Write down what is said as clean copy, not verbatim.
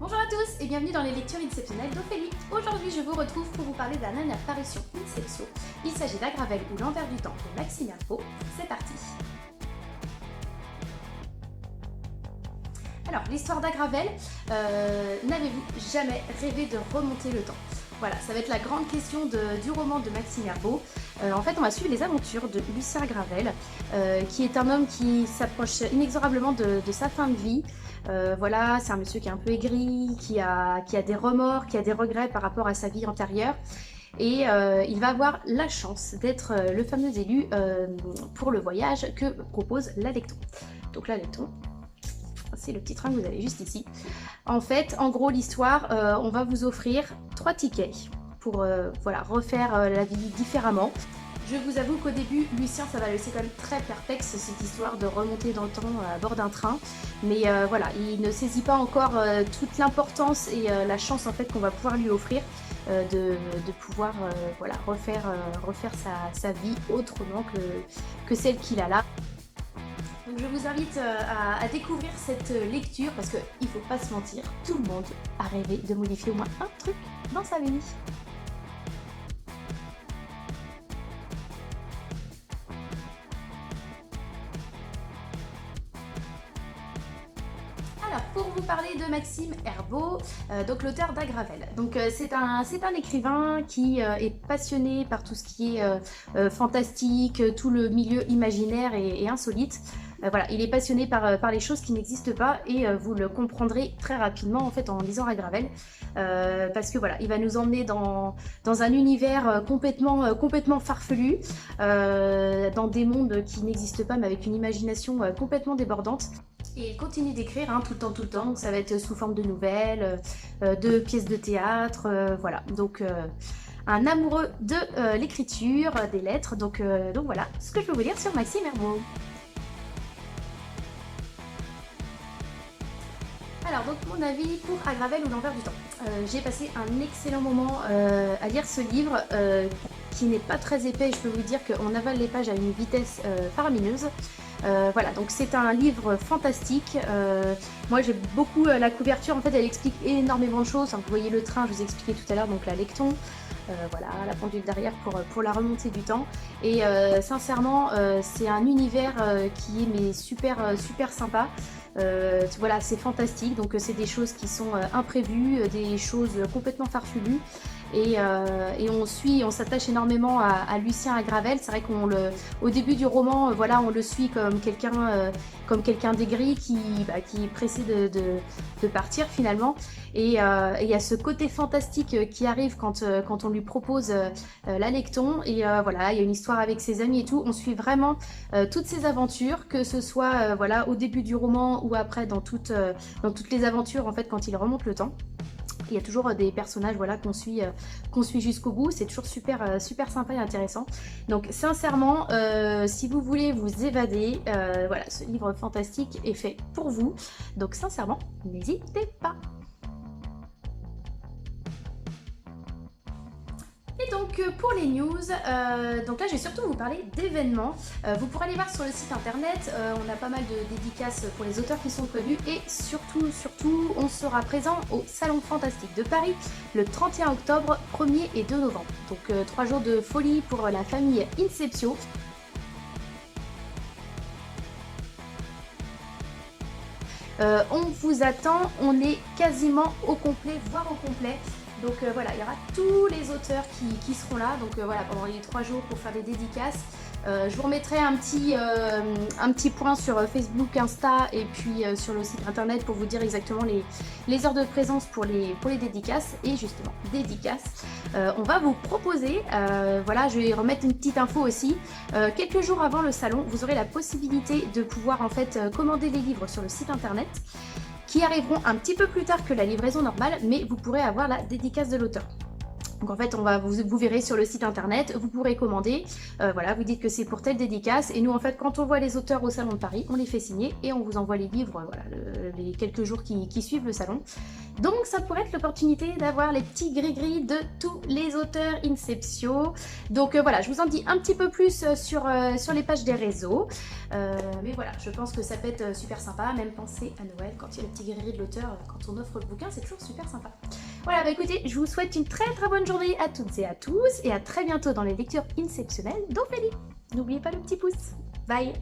Bonjour à tous et bienvenue dans les lectures inceptionnelles d'Ophélie. Aujourd'hui je vous retrouve pour vous parler d'un année apparition Inceptio. Il s'agit d'Agravel ou l'envers du temps de Maxime Herbeau. C'est parti. Alors l'histoire d'Agravel, n'avez-vous jamais rêvé de remonter le temps? Voilà, ça va être la grande question du roman de Maxime Herbeau. En fait, on va suivre les aventures de Lucien Agravel, qui est un homme qui s'approche inexorablement de sa fin de vie. Voilà, c'est un monsieur qui est un peu aigri, qui a des remords, qui a des regrets par rapport à sa vie antérieure. Et il va avoir la chance d'être le fameux élu pour le voyage que propose l'Alecton. Donc l'Alecton, c'est le petit train que vous avez juste ici. En fait, en gros, l'histoire, on va vous offrir 3 tickets pour voilà, refaire la vie différemment. Je vous avoue qu'au début, Lucien, ça va le laisser quand même très perplexe, cette histoire de remonter dans le temps à bord d'un train. Mais voilà, il ne saisit pas encore toute l'importance et la chance en fait qu'on va pouvoir lui offrir de pouvoir voilà, refaire sa vie autrement que celle qu'il a là. Donc je vous invite à découvrir cette lecture parce qu'il ne faut pas se mentir, tout le monde a rêvé de modifier au moins un truc dans sa vie. Alors pour vous parler de Maxime Herbeau, donc l'auteur d'Agravel. Donc c'est un écrivain qui est passionné par tout ce qui est fantastique, tout le milieu imaginaire et insolite. Voilà, il est passionné par les choses qui n'existent pas et vous le comprendrez très rapidement en fait en lisant Agravel parce que voilà, il va nous emmener dans un univers complètement farfelu, dans des mondes qui n'existent pas mais avec une imagination complètement débordante. Et il continue d'écrire tout le temps, donc ça va être sous forme de nouvelles, de pièces de théâtre, voilà. Donc un amoureux de l'écriture, des lettres, donc voilà ce que je peux vous dire sur Maxime Herbeau. Alors donc mon avis pour Agravel ou l'envers du temps. J'ai passé un excellent moment à lire ce livre qui n'est pas très épais et je peux vous dire qu'on avale les pages à une vitesse faramineuse. Voilà, donc c'est un livre fantastique. Moi j'ai beaucoup la couverture, en fait elle explique énormément de choses. Vous voyez le train, je vous ai expliqué tout à l'heure, donc l'Alecton. Voilà, la pendule derrière pour la remontée du temps. Et sincèrement, c'est un univers qui est super sympa. Voilà, c'est fantastique, donc c'est des choses qui sont imprévues, des choses complètement farfelues. Et on s'attache énormément à Lucien Agravel. C'est vrai au début du roman, voilà, on le suit comme quelqu'un d'aigri qui est pressé de partir finalement. Et il y a ce côté fantastique qui arrive quand on lui propose l'Alecton. Et voilà, il y a une histoire avec ses amis et tout. On suit vraiment toutes ses aventures, que ce soit voilà, au début du roman ou après dans toutes les aventures en fait quand il remonte le temps. Il y a toujours des personnages voilà, qu'on suit jusqu'au bout, c'est toujours super sympa et intéressant. Donc sincèrement, si vous voulez vous évader, voilà, ce livre fantastique est fait pour vous. Donc sincèrement, n'hésitez pas. Et donc pour les news, donc là je vais surtout vous parler d'événements. Vous pourrez aller voir sur le site internet, on a pas mal de dédicaces pour les auteurs qui sont prévus et surtout on sera présent au Salon Fantastique de Paris le 31 octobre, 1er et 2 novembre. Donc 3 jours de folie pour la famille Inceptio. On vous attend, on est quasiment au complet, voire au complet. Donc voilà, il y aura tous les auteurs qui seront là, donc voilà, pendant les 3 jours pour faire des dédicaces. Je vous remettrai un petit point sur Facebook, Insta et puis sur le site internet pour vous dire exactement les heures de présence pour les dédicaces. Et justement, dédicaces, on va vous proposer, voilà, je vais remettre une petite info aussi, quelques jours avant le salon, vous aurez la possibilité de pouvoir en fait commander les livres sur le site internet, qui arriveront un petit peu plus tard que la livraison normale, mais vous pourrez avoir la dédicace de l'auteur. Donc en fait, vous verrez sur le site internet, vous pourrez commander, voilà, vous dites que c'est pour telle dédicace, et nous en fait, quand on voit les auteurs au Salon de Paris, on les fait signer et on vous envoie les livres, voilà, les quelques jours qui suivent le salon. Donc ça pourrait être l'opportunité d'avoir les petits gris-gris de tous les auteurs Inceptio. Donc voilà, je vous en dis un petit peu plus sur les pages des réseaux. Mais voilà, je pense que ça peut être super sympa, même penser à Noël quand il y a le petit gris-gris de l'auteur, quand on offre le bouquin, c'est toujours super sympa. Voilà, bah écoutez, je vous souhaite une très bonne journée à toutes et à tous, et à très bientôt dans les lectures inceptionnelles d'Ophélie. N'oubliez pas le petit pouce. Bye!